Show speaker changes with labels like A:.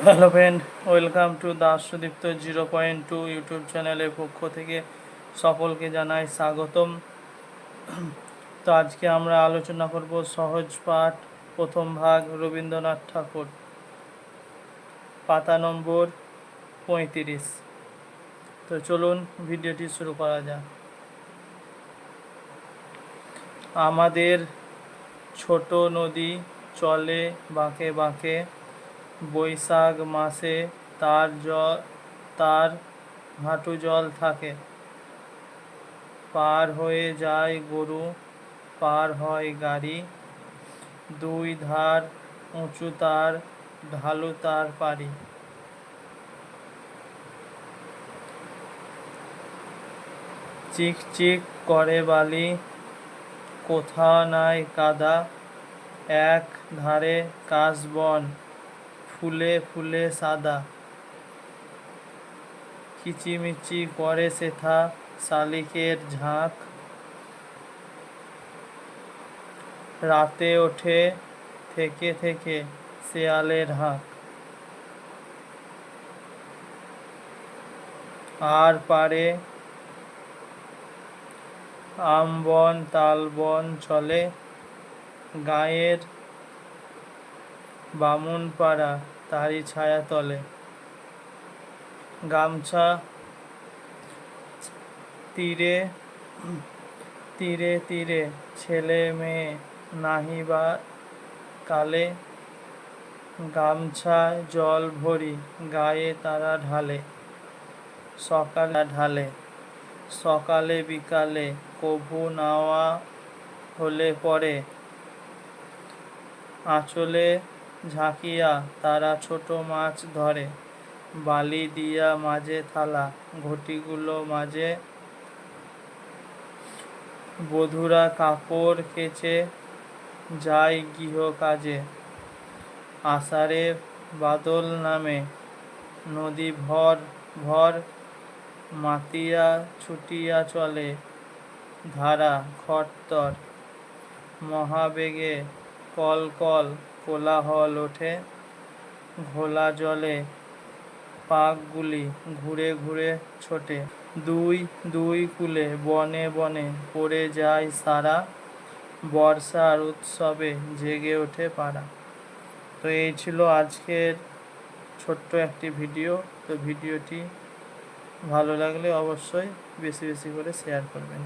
A: Hello friend, welcome to Das Sudipta 0.2 YouTube চ্যানেলের পক্ষ থেকে সকলকে জানাই স্বাগতম। তো আজকে আমরা আলোচনা করব সহজ পাঠ প্রথম ভাগ রবীন্দ্রনাথ ঠাকুর, পাতা নম্বর 35। তো চলুন ভিডিওটি শুরু করা যাক। আমাদের ছোট নদী চলে বাঁকে বাঁকে, বৈশাখ মাসে তার হাঁটু জল থাকে। পার হয়ে যায় গরু, পার হয় গাড়ি, দুই ধার উঁচু তার, ঢালু তার পারি। চিকচিক করে বালি, কোথাও নাই কাদা, এক ধারে কাশবন, ফুলে ফুলে সাদা। কিচিমিচি করে সেথা শালিকের ঝাঁক, রাতে ওঠে থেকে থেকে শেয়ালের হাঁক। আর পারে আমবন তালবন চলে, গাঁয়ের বামুনপাড়া তারি ছায়া তলে। গামছা তীরে তীরে তীরে ছেলে মেয়ে নাহিবা কালে, গামছায় জল ভরি গায়ে তারা ঢালে। সকালে বিকালে কভু নাওয়া হলে পরে, আঁচলে ঝাঁকিয়া তারা ছোট মাছ ধরে। বালি দিয়া মাঝে থালা, ঘটিগুলো মাঝে, বধূরা কাপড় কেচে যায় গৃহ কাজে। আষাঢ়ে বাদল নামে, নদী ভর ভর, মাতিয়া ছুটিয়া চলে ধারা খরতর। মহাবেগে কল কল কোলাহল ওঠে, ঘোলা জলে পাকগুলি ঘুরে ঘুরে ছোটে। দুই দুই কূলে বনে বনে পড়ে যায় সারা, বর্ষার উৎসবে জেগে ওঠে পাড়া। তো এই ছিল আজকের ছোট্ট একটি ভিডিও। তো ভিডিওটি ভালো লাগলে অবশ্যই বেশি বেশি করে শেয়ার করবেন।